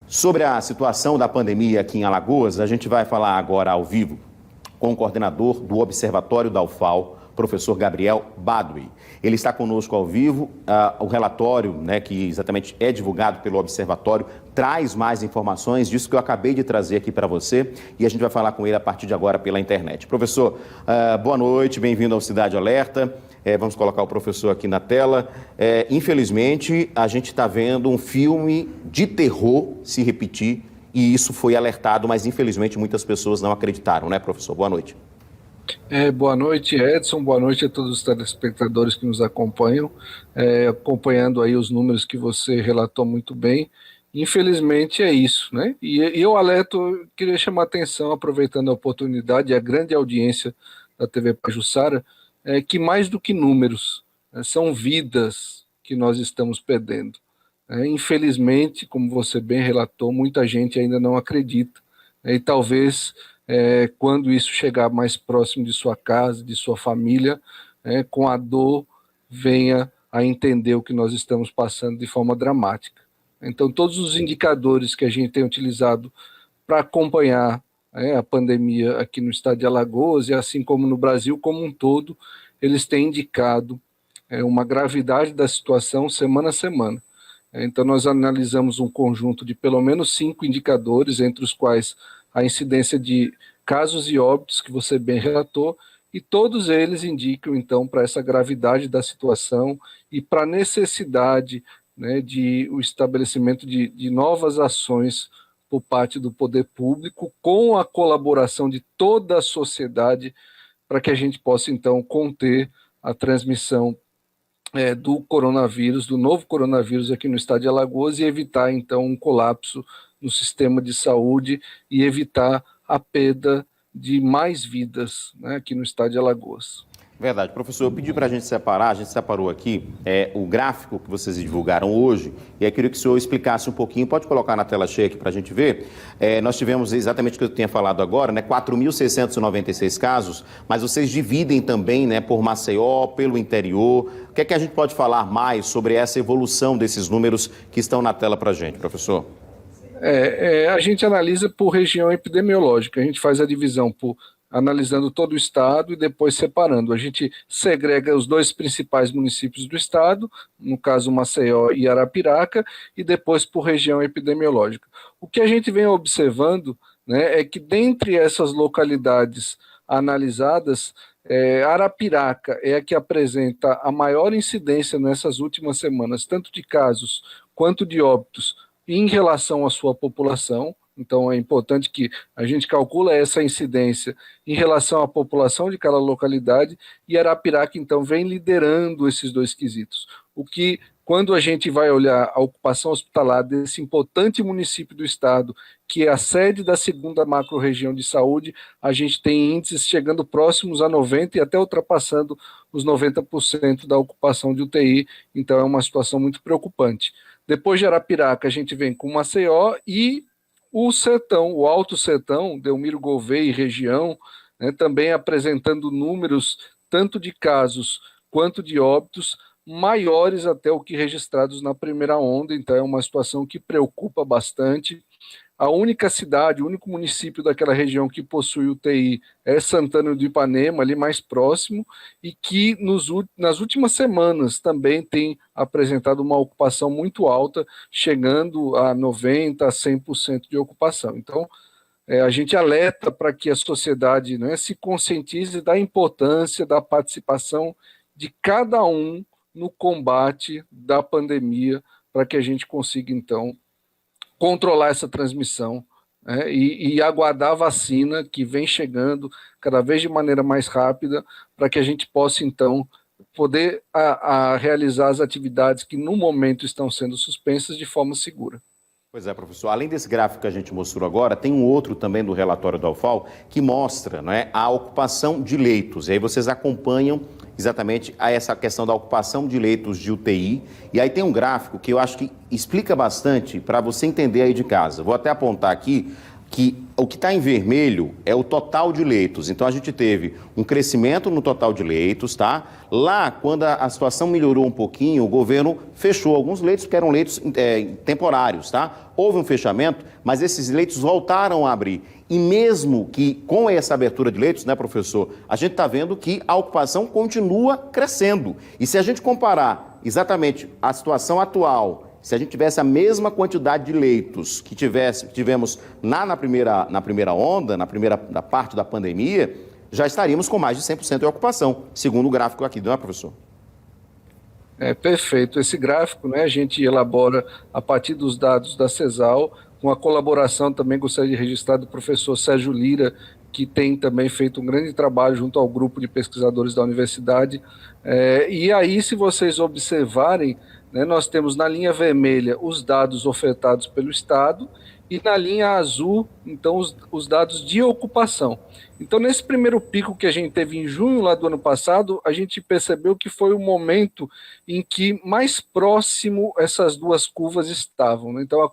Sobre a situação da pandemia aqui em Alagoas, a gente vai falar agora ao vivo com o coordenador do Observatório da UFAL, professor Gabriel Badwi. Ele está conosco ao vivo. O relatório, que exatamente é divulgado pelo Observatório, traz mais informações disso que eu acabei de trazer aqui para você e a gente vai falar com ele a partir de agora pela internet. Professor, boa noite, bem-vindo ao Cidade Alerta. Vamos colocar o professor aqui na tela. Infelizmente, a gente está vendo um filme de terror se repetir e isso foi alertado, mas infelizmente muitas pessoas não acreditaram, né, professor? Boa noite. Boa noite, Edson. Boa noite a todos os telespectadores que nos acompanham, acompanhando aí os números que você relatou muito bem. Infelizmente é isso, né? E eu alerto, queria chamar a atenção, aproveitando a oportunidade, a grande audiência da TV Pajuçara, que mais do que números, são vidas que nós estamos perdendo. Infelizmente, como você bem relatou, muita gente ainda não acredita, e talvez quando isso chegar mais próximo de sua casa, de sua família, com a dor, venha a entender o que nós estamos passando de forma dramática. Então, todos os indicadores que a gente tem utilizado para acompanhar a pandemia aqui no estado de Alagoas, e assim como no Brasil como um todo, eles têm indicado uma gravidade da situação semana a semana. Então, nós analisamos um conjunto de pelo menos 5 indicadores, entre os quais a incidência de casos e óbitos, que você bem relatou, e todos eles indicam, então, para essa gravidade da situação e para a necessidade de o estabelecimento de novas ações por parte do poder público, com a colaboração de toda a sociedade, para que a gente possa, então, conter a transmissão do coronavírus, do novo coronavírus aqui no estado de Alagoas e evitar, então, um colapso no sistema de saúde e evitar a perda de mais vidas aqui no estado de Alagoas. Verdade. Professor, eu pedi para a gente separou aqui o gráfico que vocês divulgaram hoje, e aí queria que o senhor explicasse um pouquinho, pode colocar na tela cheia aqui para a gente ver. Nós tivemos exatamente o que eu tinha falado agora, 4.696 casos, mas vocês dividem também por Maceió, pelo interior. O que é que a gente pode falar mais sobre essa evolução desses números que estão na tela para a gente, professor? A gente analisa por região epidemiológica, a gente faz a divisão analisando todo o estado e depois separando. A gente segrega os 2 principais municípios do estado, no caso Maceió e Arapiraca, e depois por região epidemiológica. O que a gente vem observando é que dentre essas localidades analisadas, Arapiraca é a que apresenta a maior incidência nessas últimas semanas, tanto de casos quanto de óbitos, em relação à sua população. Então, é importante que a gente calcule essa incidência em relação à população de cada localidade, e Arapiraca, então, vem liderando esses 2 quesitos. O que, quando a gente vai olhar a ocupação hospitalar desse importante município do estado, que é a sede da 2ª macro-região de saúde, a gente tem índices chegando próximos a 90% e até ultrapassando os 90% da ocupação de UTI, então é uma situação muito preocupante. Depois de Arapiraca, a gente vem com Maceió e o Sertão, o Alto Sertão, Delmiro Gouveia e região, também apresentando números tanto de casos quanto de óbitos maiores até o que registrados na primeira onda, então é uma situação que preocupa bastante. A única cidade, o único município daquela região que possui UTI é Santana do Ipanema, ali mais próximo, e que nas últimas semanas também tem apresentado uma ocupação muito alta, chegando a 90%, a 100% de ocupação. Então, a gente alerta para que a sociedade se conscientize da importância da participação de cada um no combate da pandemia, para que a gente consiga, então, controlar essa transmissão e aguardar a vacina que vem chegando cada vez de maneira mais rápida, para que a gente possa, então, poder realizar as atividades que no momento estão sendo suspensas de forma segura. Pois é, professor. Além desse gráfico que a gente mostrou agora, tem um outro também do relatório da UFAL que mostra a ocupação de leitos. E aí vocês acompanham exatamente essa questão da ocupação de leitos de UTI. E aí tem um gráfico que eu acho que explica bastante para você entender aí de casa. Vou até apontar aqui que o que está em vermelho é o total de leitos. Então, a gente teve um crescimento no total de leitos, tá? Lá, quando a situação melhorou um pouquinho, o governo fechou alguns leitos, que eram leitos temporários, tá? Houve um fechamento, mas esses leitos voltaram a abrir. E mesmo que com essa abertura de leitos, né, professor, a gente está vendo que a ocupação continua crescendo. E se a gente comparar exatamente a situação atual, se a gente tivesse a mesma quantidade de leitos que tivemos na primeira onda, na parte da pandemia, já estaríamos com mais de 100% de ocupação, segundo o gráfico aqui, não é, professor? Perfeito. Esse gráfico, né, a gente elabora a partir dos dados da CESAL, com a colaboração também, gostaria de registrar, do professor Sérgio Lira, que tem também feito um grande trabalho junto ao grupo de pesquisadores da universidade. E aí, se vocês observarem, né, nós temos na linha vermelha os dados ofertados pelo Estado e na linha azul, então, os dados de ocupação. Então, nesse primeiro pico que a gente teve em junho lá do ano passado, a gente percebeu que foi o momento em que mais próximo essas duas curvas estavam, né? Então,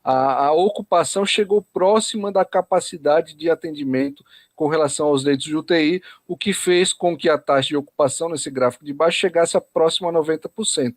a ocupação chegou próxima da capacidade de atendimento com relação aos leitos de UTI, o que fez com que a taxa de ocupação, nesse gráfico de baixo, chegasse a próximo a 90%.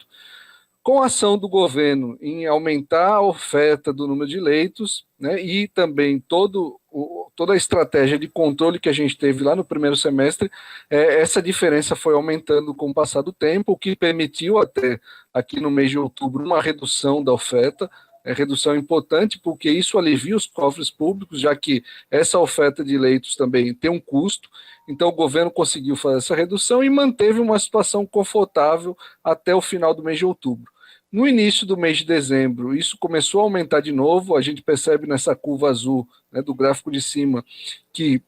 Com a ação do governo em aumentar a oferta do número de leitos, né, e também toda a estratégia de controle que a gente teve lá no primeiro semestre, essa diferença foi aumentando com o passar do tempo, o que permitiu até aqui no mês de outubro uma redução da oferta, redução importante, porque isso alivia os cofres públicos, já que essa oferta de leitos também tem um custo. Então, o governo conseguiu fazer essa redução e manteve uma situação confortável até o final do mês de outubro. No início do mês de dezembro, isso começou a aumentar de novo. A gente percebe nessa curva azul, né, do gráfico de cima, que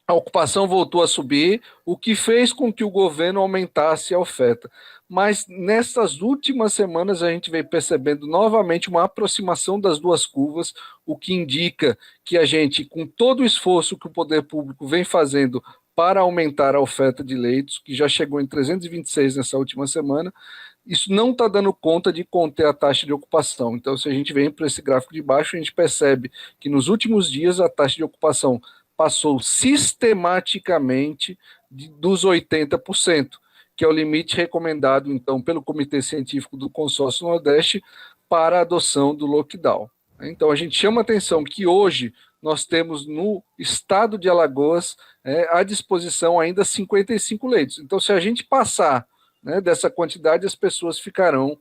a ocupação voltou a subir, o que fez com que o governo aumentasse a oferta. Mas nessas últimas semanas a gente vem percebendo novamente uma aproximação das duas curvas, o que indica que a gente, com todo o esforço que o poder público vem fazendo para aumentar a oferta de leitos, que já chegou em 326 nessa última semana, isso não está dando conta de conter a taxa de ocupação. Então, se a gente vem para esse gráfico de baixo, a gente percebe que nos últimos dias a taxa de ocupação passou sistematicamente dos 80%, que é o limite recomendado, então, pelo Comitê Científico do Consórcio Nordeste para a adoção do lockdown. Então, a gente chama a atenção que hoje nós temos no estado de Alagoas à disposição ainda 55 leitos. Então, se a gente passar, né, dessa quantidade, as pessoas ficarão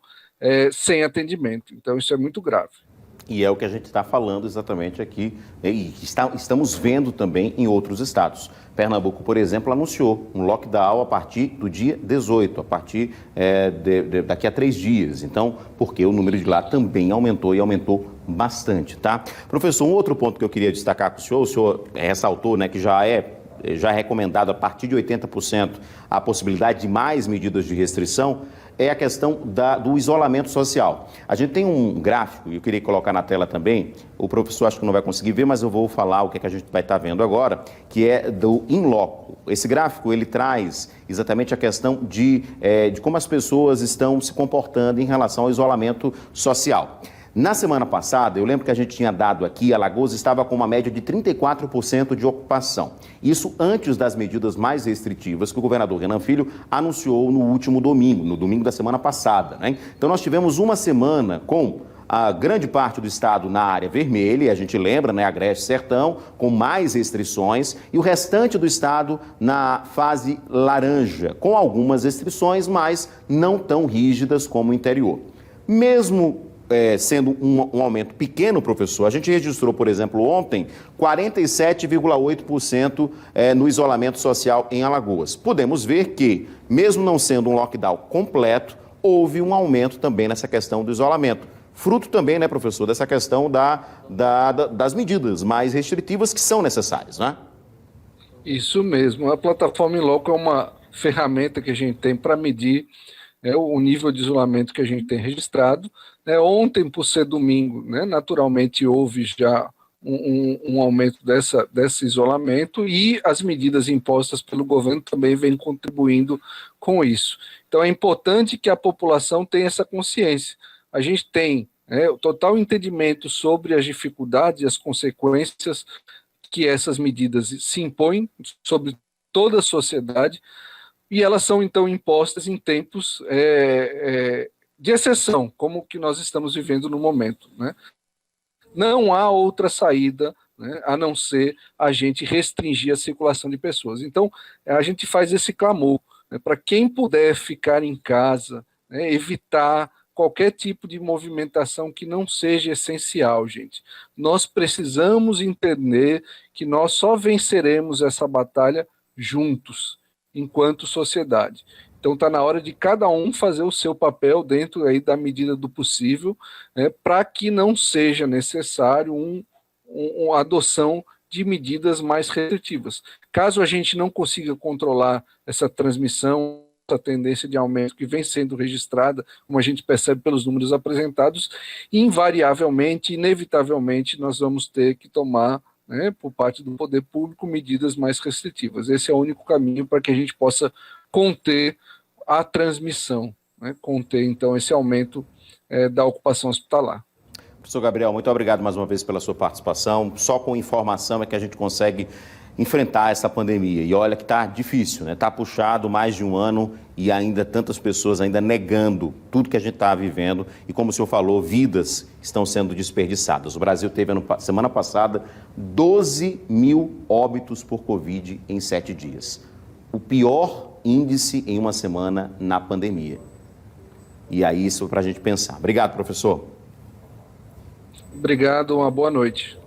sem atendimento. Então, isso é muito grave. E é o que a gente está falando exatamente aqui, e estamos vendo também em outros estados. Pernambuco, por exemplo, anunciou um lockdown a partir do dia 18, a partir daqui a 3 dias. Então, porque o número de lá também aumentou e aumentou bastante, tá? Professor, um outro ponto que eu queria destacar com o senhor ressaltou, né, que já é recomendado a partir de 80% a possibilidade de mais medidas de restrição, é a questão do isolamento social. A gente tem um gráfico, e eu queria colocar na tela também, o professor acho que não vai conseguir ver, mas eu vou falar o que a gente vai estar vendo agora, que é do in loco. Esse gráfico, ele traz exatamente a questão de como as pessoas estão se comportando em relação ao isolamento social. Na semana passada, eu lembro que a gente tinha dado aqui, Alagoas estava com uma média de 34% de ocupação. Isso antes das medidas mais restritivas que o governador Renan Filho anunciou no último domingo, no domingo da semana passada, né? Então nós tivemos uma semana com a grande parte do estado na área vermelha, e a gente lembra, né, Agreste Sertão, com mais restrições, e o restante do estado na fase laranja, com algumas restrições, mas não tão rígidas como o interior. Mesmo sendo um aumento pequeno, professor, a gente registrou, por exemplo, ontem, 47,8% no isolamento social em Alagoas. Podemos ver que, mesmo não sendo um lockdown completo, houve um aumento também nessa questão do isolamento. Fruto também, né, professor, dessa questão das medidas mais restritivas que são necessárias, né? Isso mesmo. A plataforma in loco é uma ferramenta que a gente tem para medir o nível de isolamento que a gente tem registrado. Ontem, por ser domingo, né, naturalmente houve já um aumento desse isolamento, e as medidas impostas pelo governo também vêm contribuindo com isso. Então é importante que a população tenha essa consciência. A gente tem o total entendimento sobre as dificuldades e as consequências que essas medidas se impõem sobre toda a sociedade, e elas são, então, impostas em tempos de exceção, como o que nós estamos vivendo no momento, né? Não há outra saída, né, a não ser a gente restringir a circulação de pessoas. Então, a gente faz esse clamor, né, para quem puder ficar em casa, né, evitar qualquer tipo de movimentação que não seja essencial, gente. Nós precisamos entender que nós só venceremos essa batalha juntos, enquanto sociedade. Então está na hora de cada um fazer o seu papel dentro aí da medida do possível, né, para que não seja necessário uma adoção de medidas mais restritivas. Caso a gente não consiga controlar essa transmissão, essa tendência de aumento que vem sendo registrada, como a gente percebe pelos números apresentados, invariavelmente, inevitavelmente, nós vamos ter que tomar, né, por parte do poder público, medidas mais restritivas. Esse é o único caminho para que a gente possa conter a transmissão, né, conter, então, esse aumento da ocupação hospitalar. Professor Gabriel, muito obrigado mais uma vez pela sua participação. Só com informação é que a gente consegue enfrentar essa pandemia. E olha que está difícil, né? Está puxado mais de um ano e ainda tantas pessoas ainda negando tudo que a gente está vivendo. E como o senhor falou, vidas estão sendo desperdiçadas. O Brasil teve, semana passada, 12 mil óbitos por Covid em 7 dias. O pior índice em uma semana na pandemia. E aí isso para a gente pensar. Obrigado, professor. Obrigado, uma boa noite.